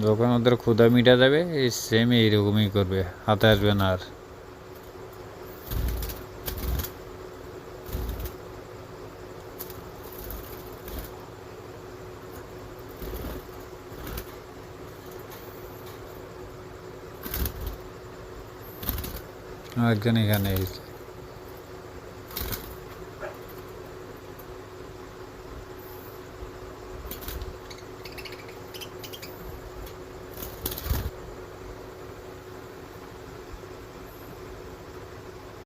যখন ওদের ক্ষুধা মিটা যাবে এই সেম এইরকমই করবে, হাতে আসবে না আর। একজন এখানে এসেছে।